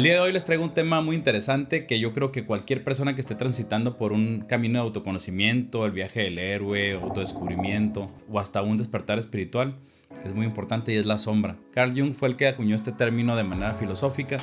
El día de hoy les traigo un tema muy interesante que yo creo que cualquier persona que esté transitando por un camino de autoconocimiento, el viaje del héroe, autodescubrimiento o hasta un despertar espiritual, es muy importante, y es la sombra. Carl Jung fue el que acuñó este término de manera filosófica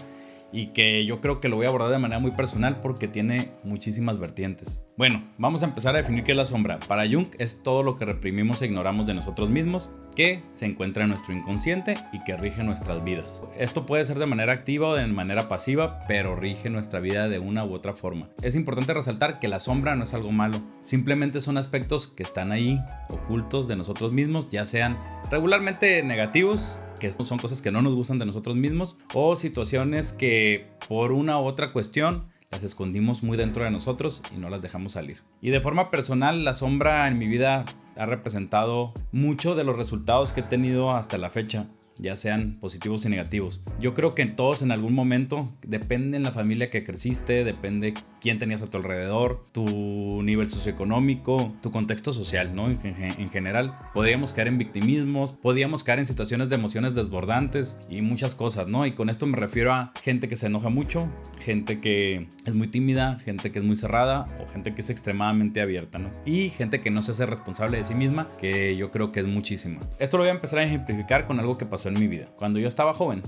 y que yo creo que lo voy a abordar de manera muy personal porque tiene muchísimas vertientes. Bueno, vamos a empezar a definir qué es la sombra. Para Jung es todo lo que reprimimos e ignoramos de nosotros mismos, que se encuentra en nuestro inconsciente y que rige nuestras vidas. Esto puede ser de manera activa o de manera pasiva, pero rige nuestra vida de una u otra forma. Es importante resaltar que la sombra no es algo malo, simplemente son aspectos que están ahí, ocultos de nosotros mismos, ya sean regularmente negativos, que son cosas que no nos gustan de nosotros mismos, o situaciones que por una u otra cuestión las escondimos muy dentro de nosotros y no las dejamos salir. Y de forma personal, la sombra en mi vida ha representado mucho de los resultados que he tenido hasta la fecha, ya sean positivos y negativos. Yo creo que todos en algún momento, depende en la familia que creciste, depende quién tenías a tu alrededor, tu nivel socioeconómico, tu contexto social, ¿no? En general, podríamos caer en victimismos, podíamos caer en situaciones de emociones desbordantes y muchas cosas, ¿no? Y con esto me refiero a gente que se enoja mucho, gente que es muy tímida, gente que es muy cerrada o gente que es extremadamente abierta, ¿no? Y gente que no se hace responsable de sí misma, que yo creo que es muchísima. Esto lo voy a empezar a ejemplificar con algo que pasó en mi vida. Cuando yo estaba joven,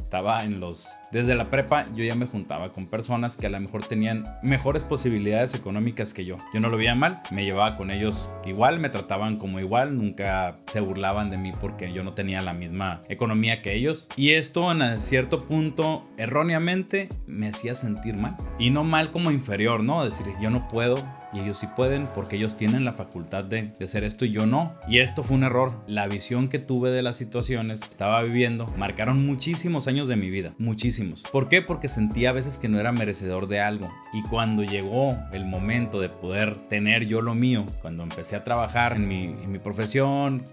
desde la prepa, yo ya me juntaba con personas que a lo mejor tenían mejores posibilidades económicas que yo. Yo no lo veía mal, me llevaba con ellos igual, me trataban como igual, nunca se burlaban de mí porque yo no tenía la misma economía que ellos. Y esto en cierto punto, erróneamente, me hacía sentir mal. Y no mal como inferior, ¿no? Decir, yo no puedo y ellos sí pueden porque ellos tienen la facultad de hacer esto y yo no. Y esto fue un error. La visión que tuve de las situaciones que estaba viviendo marcaron muchísimos años de mi vida, muchísimos. ¿Por qué? Porque sentía a veces que no era merecedor de algo, y cuando llegó el momento de poder tener yo lo mío, cuando empecé a trabajar en mi profesión,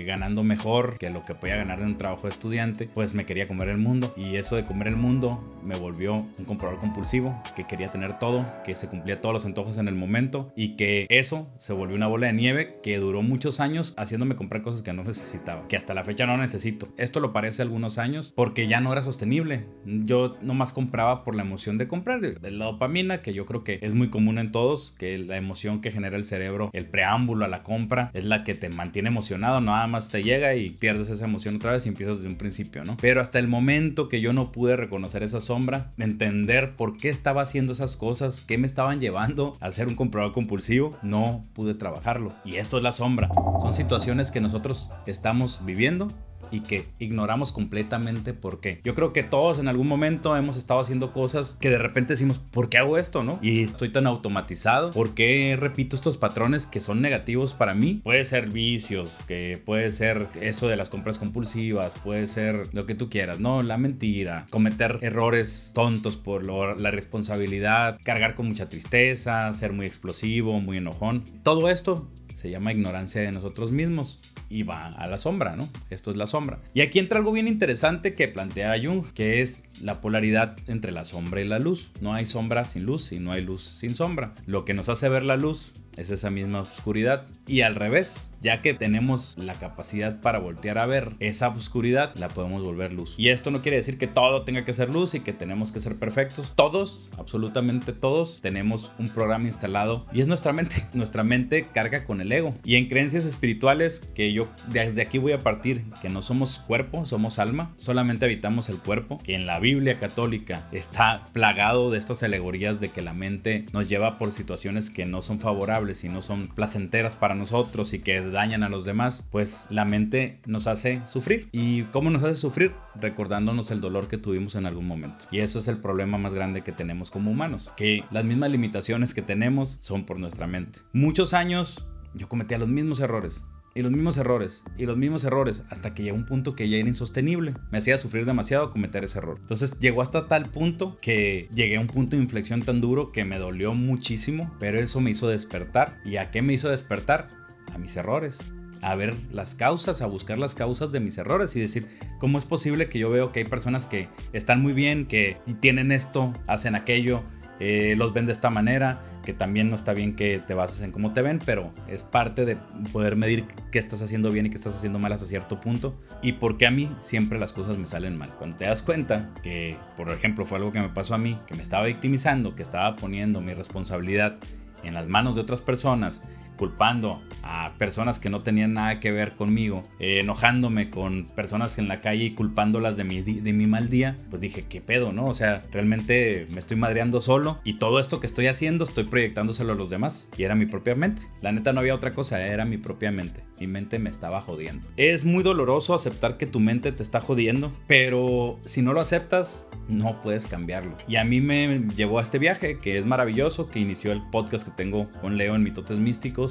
ganando mejor que lo que podía ganar en un trabajo de estudiante, pues me quería comer el mundo, y eso de comer el mundo me volvió un comprador compulsivo, que quería tener todo, que se cumplía todos los antojos en el momento, y que eso se volvió una bola de nieve que duró muchos años haciéndome comprar cosas que no necesitaba, que hasta la fecha no necesito. Esto lo parece algunos años porque ya no era sostenible. Yo nomás compraba por la emoción de comprar, la dopamina, que yo creo que es muy común en todos, que la emoción que genera el cerebro, el preámbulo a la compra, es la que te mantiene emocionado. Nada más te llega y pierdes esa emoción otra vez y empiezas desde un principio, ¿no? Pero hasta el momento que yo no pude reconocer esa sombra, entender por qué estaba haciendo esas cosas, qué me estaban llevando a ser un comprador compulsivo, no pude trabajarlo. Y esto es la sombra. Son situaciones que nosotros estamos viviendo y que ignoramos completamente. ¿Por qué? Yo creo que todos en algún momento hemos estado haciendo cosas que de repente decimos, ¿por qué hago esto, no? Y estoy tan automatizado, ¿por qué repito estos patrones que son negativos para mí? Puede ser vicios, que puede ser eso de las compras compulsivas, puede ser lo que tú quieras, ¿no? La mentira, cometer errores tontos por la responsabilidad, cargar con mucha tristeza, ser muy explosivo, muy enojón. Todo esto se llama ignorancia de nosotros mismos y va a la sombra, ¿no? Esto es la sombra. Y aquí entra algo bien interesante que plantea Jung, que es la polaridad entre la sombra y la luz. No hay sombra sin luz y no hay luz sin sombra. Lo que nos hace ver la luz es esa misma oscuridad, y al revés, ya que tenemos la capacidad para voltear a ver esa oscuridad, la podemos volver luz. Y esto no quiere decir que todo tenga que ser luz y que tenemos que ser perfectos. Todos, absolutamente todos, tenemos un programa instalado y es nuestra mente. Nuestra mente carga con el ego, y en creencias espirituales, que yo desde aquí voy a partir, que no somos cuerpo, somos alma, solamente habitamos el cuerpo, que en la Biblia católica está plagado de estas alegorías de que la mente nos lleva por situaciones que no son favorables y no son placenteras para nosotros y que dañan a los demás. Pues la mente nos hace sufrir. ¿Y cómo nos hace sufrir? Recordándonos el dolor que tuvimos en algún momento. Y eso es el problema más grande que tenemos como humanos, que las mismas limitaciones que tenemos son por nuestra mente. Muchos años yo cometía los mismos errores, y los mismos errores, y los mismos errores, hasta que llegó un punto que ya era insostenible. Me hacía sufrir demasiado cometer ese error. Entonces llegó hasta tal punto que llegué a un punto de inflexión tan duro que me dolió muchísimo, pero eso me hizo despertar. ¿Y a qué me hizo despertar? A mis errores. A ver las causas, a buscar las causas de mis errores y decir, ¿cómo es posible que yo veo que hay personas que están muy bien, que tienen esto, hacen aquello, los ven de esta manera, que también no está bien que te bases en cómo te ven, pero es parte de poder medir qué estás haciendo bien y qué estás haciendo mal hasta cierto punto, y por qué a mí siempre las cosas me salen mal. Cuando te das cuenta que, por ejemplo, fue algo que me pasó a mí, que me estaba victimizando, que estaba poniendo mi responsabilidad en las manos de otras personas, culpando a personas que no tenían nada que ver conmigo, enojándome con personas en la calle y culpándolas de mi mal día, pues dije, ¿qué pedo, no? O sea, realmente me estoy madreando solo, y todo esto que estoy haciendo estoy proyectándoselo a los demás, y era mi propia mente. La neta, no había otra cosa, era mi propia mente. Mi mente me estaba jodiendo. Es muy doloroso aceptar que tu mente te está jodiendo, pero si no lo aceptas, no puedes cambiarlo. Y a mí me llevó a este viaje que es maravilloso, que inició el podcast que tengo con Leo en Mitotes Místicos,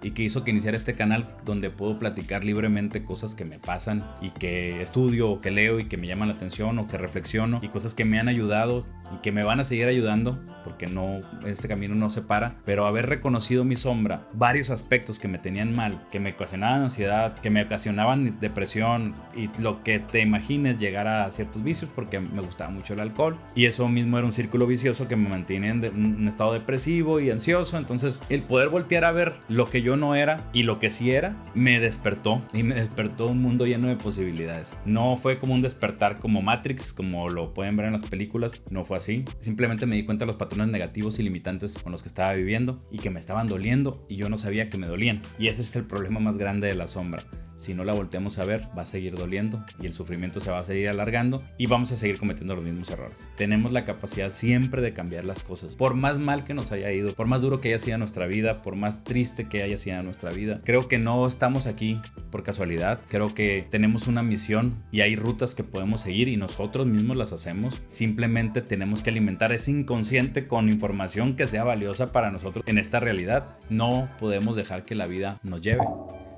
y que hizo que iniciara este canal donde puedo platicar libremente cosas que me pasan y que estudio o que leo y que me llaman la atención o que reflexiono, y cosas que me han ayudado y que me van a seguir ayudando, porque no, este camino no se para. Pero haber reconocido mi sombra, varios aspectos que me tenían mal, que me ocasionaban ansiedad, que me ocasionaban depresión y lo que te imagines, llegar a ciertos vicios, porque me gustaba mucho el alcohol, y eso mismo era un círculo vicioso que me mantenía en un estado depresivo y ansioso. Entonces el poder voltear a ver lo que yo no era y lo que sí era, me despertó, y me despertó un mundo lleno de posibilidades. No fue como un despertar como Matrix, como lo pueden ver en las películas, no fue así. Simplemente me di cuenta de los patrones negativos y limitantes con los que estaba viviendo y que me estaban doliendo, y yo no sabía que me dolían. Y ese es el problema más grande de la sombra. Si no la volteamos a ver, va a seguir doliendo y el sufrimiento se va a seguir alargando y vamos a seguir cometiendo los mismos errores. Tenemos la capacidad siempre de cambiar las cosas. Por más mal que nos haya ido, por más duro que haya sido nuestra vida, por más triste que haya sido nuestra vida, creo que no estamos aquí por casualidad. Creo que tenemos una misión y hay rutas que podemos seguir y nosotros mismos las hacemos. Simplemente tenemos que alimentar ese inconsciente con información que sea valiosa para nosotros en esta realidad. No podemos dejar que la vida nos lleve.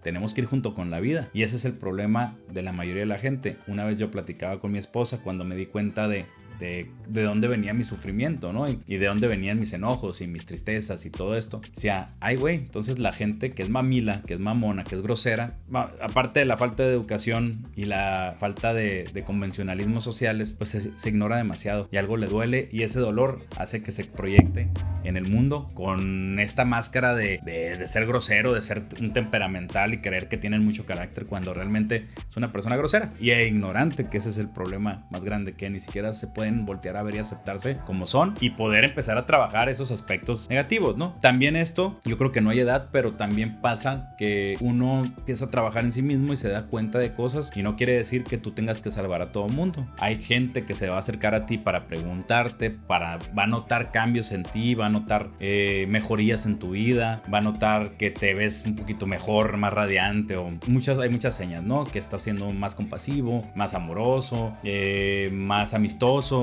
Tenemos que ir junto con la vida, y ese es el problema de la mayoría de la gente. Una vez yo platicaba con mi esposa cuando me di cuenta de dónde venía mi sufrimiento, ¿no? Y de dónde venían mis enojos y mis tristezas y todo esto. O sea, ay güey, entonces la gente que es mamila, que es mamona, que es grosera, aparte de la falta de educación y la falta de convencionalismos sociales, pues se ignora demasiado y algo le duele, y ese dolor hace que se proyecte en el mundo con esta máscara de ser grosero, de ser un temperamental y creer que tienen mucho carácter, cuando realmente es una persona grosera y ignorante, que ese es el problema más grande, que ni siquiera se pueden voltear a ver y aceptarse como son y poder empezar a trabajar esos aspectos negativos, ¿no? También esto, yo creo que no hay edad, pero también pasa que uno empieza a trabajar en sí mismo y se da cuenta de cosas, y no quiere decir que tú tengas que salvar a todo mundo. Hay gente que se va a acercar a ti para preguntarte, va a notar cambios en ti, va a notar mejorías en tu vida, va a notar que te ves un poquito mejor, más radiante, o hay muchas señas, ¿no? Que estás siendo más compasivo, más amoroso, más amistoso,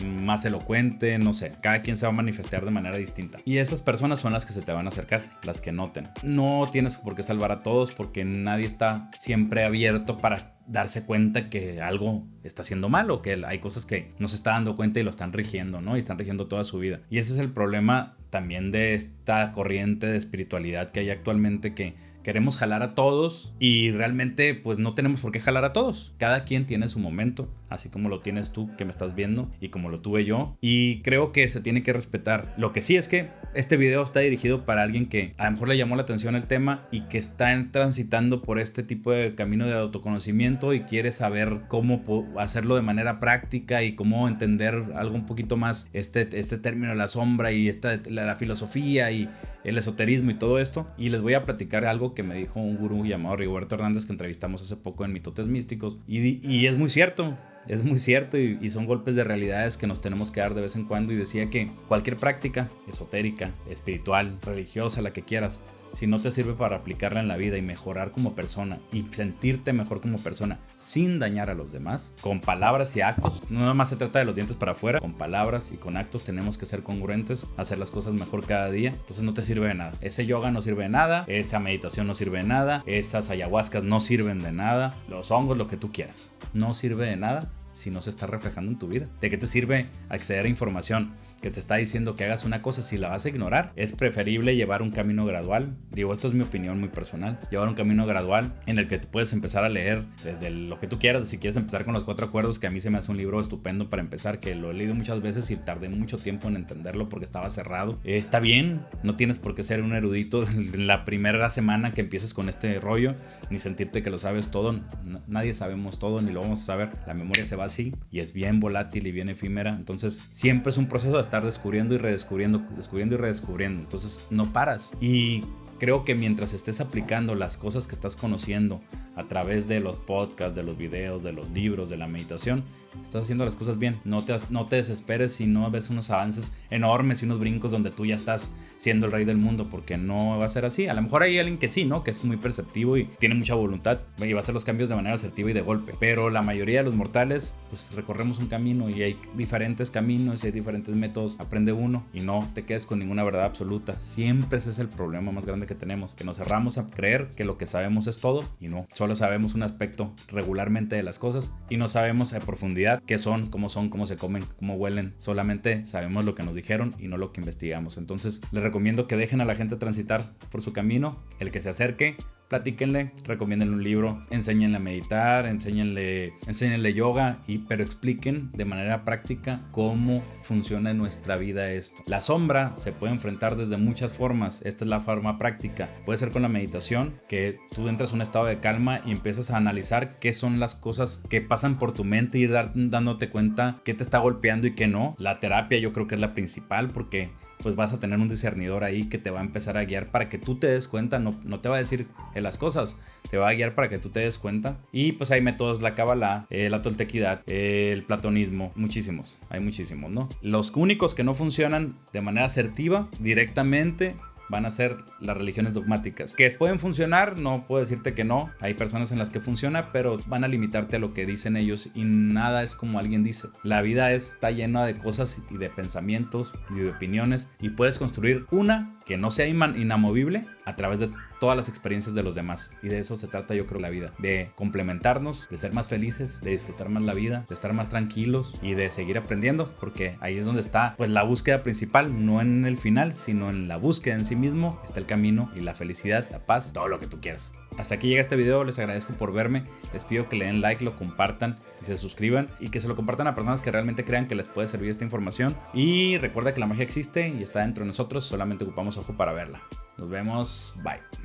más elocuente, no sé, cada quien se va a manifestar de manera distinta, y esas personas son las que se te van a acercar, las que noten. No tienes por qué salvar a todos, porque nadie está siempre abierto para darse cuenta que algo está haciendo mal, o que hay cosas que no se está dando cuenta y lo están rigiendo, ¿no? Y están rigiendo toda su vida. Y ese es el problema también de esta corriente de espiritualidad que hay actualmente, que queremos jalar a todos y realmente pues no tenemos por qué jalar a todos. Cada quien tiene su momento, así como lo tienes tú que me estás viendo y como lo tuve yo, y creo que se tiene que respetar. Lo que sí es que este video está dirigido para alguien que a lo mejor le llamó la atención el tema y que está transitando por este tipo de camino de autoconocimiento y quiere saber cómo hacerlo de manera práctica y cómo entender algo un poquito más este término de la sombra y la filosofía y el esoterismo y todo esto. Y les voy a platicar algo que me dijo un gurú llamado Rigoberto Hernández, que entrevistamos hace poco en Mitotes Místicos, y es muy cierto. Es muy cierto, y son golpes de realidades que nos tenemos que dar de vez en cuando. Y decía que cualquier práctica esotérica, espiritual, religiosa, la que quieras, si no te sirve para aplicarla en la vida y mejorar como persona y sentirte mejor como persona sin dañar a los demás, con palabras y actos, no nada más se trata de los dientes para afuera, con palabras y con actos tenemos que ser congruentes, hacer las cosas mejor cada día. Entonces no te sirve de nada, ese yoga no sirve de nada, esa meditación no sirve de nada, esas ayahuascas no sirven de nada, los hongos, lo que tú quieras, no sirve de nada si no se está reflejando en tu vida. ¿De qué te sirve acceder a información que te está diciendo que hagas una cosa, si la vas a ignorar, es preferible llevar un camino gradual. Digo, esto es mi opinión muy personal. Llevar un camino gradual en el que te puedes empezar a leer desde lo que tú quieras. Si quieres empezar con los 4 acuerdos, que a mí se me hace un libro estupendo para empezar, que lo he leído muchas veces y tardé mucho tiempo en entenderlo porque estaba cerrado. Está bien, no tienes por qué ser un erudito en la primera semana que empieces con este rollo, ni sentirte que lo sabes todo. Nadie sabemos todo, ni lo vamos a saber. La memoria se va así y es bien volátil y bien efímera. Entonces siempre es un proceso de estar descubriendo y redescubriendo, descubriendo y redescubriendo. Entonces no paras. Y creo que mientras estés aplicando las cosas que estás conociendo a través de los podcasts, de los videos, de los libros, de la meditación, estás haciendo las cosas bien. No te desesperes si no ves unos avances enormes y unos brincos donde tú ya estás siendo el rey del mundo, porque no va a ser así. A lo mejor hay alguien que sí, ¿no? Que es muy perceptivo y tiene mucha voluntad y va a hacer los cambios de manera asertiva y de golpe. Pero la mayoría de los mortales, pues recorremos un camino y hay diferentes caminos y hay diferentes métodos. Aprende uno y no te quedes con ninguna verdad absoluta. Siempre ese es el problema más grande que tenemos, que nos cerramos a creer que lo que sabemos es todo y no. Solo sabemos un aspecto regularmente de las cosas y no sabemos a profundidad qué son, cómo se comen, cómo huelen. Solamente sabemos lo que nos dijeron y no lo que investigamos. Entonces les recomiendo que dejen a la gente transitar por su camino. El que se acerque, platíquenle, recomiéndenle un libro, enséñenle a meditar, enséñenle yoga, pero expliquen de manera práctica cómo funciona en nuestra vida esto. La sombra se puede enfrentar desde muchas formas. Esta es la forma práctica. Puede ser con la meditación, que tú entras en un estado de calma y empiezas a analizar qué son las cosas que pasan por tu mente y ir dándote cuenta qué te está golpeando y qué no. La terapia yo creo que es la principal, porque pues vas a tener un discernidor ahí que te va a empezar a guiar para que tú te des cuenta. No te va a decir las cosas, te va a guiar para que tú te des cuenta. Y pues hay métodos, la cábala, la toltequidad, el platonismo, hay muchísimos, ¿no? Los únicos que no funcionan de manera asertiva directamente van a ser las religiones dogmáticas, que pueden funcionar, no puedo decirte que no, hay personas en las que funciona, pero van a limitarte a lo que dicen ellos y nada es como alguien dice. La vida está llena de cosas y de pensamientos y de opiniones y puedes construir una que no sea inamovible a través de todas las experiencias de los demás, y de eso se trata yo creo la vida, de complementarnos, de ser más felices, de disfrutar más la vida, de estar más tranquilos y de seguir aprendiendo, porque ahí es donde está pues la búsqueda principal, no en el final, sino en la búsqueda en sí mismo está el camino y la felicidad, la paz, todo lo que tú quieras. Hasta aquí llega este video, les agradezco por verme, les pido que le den like, lo compartan y se suscriban y que se lo compartan a personas que realmente crean que les puede servir esta información. Y recuerda que la magia existe y está dentro de nosotros, solamente ocupamos ojo para verla. Nos vemos, bye.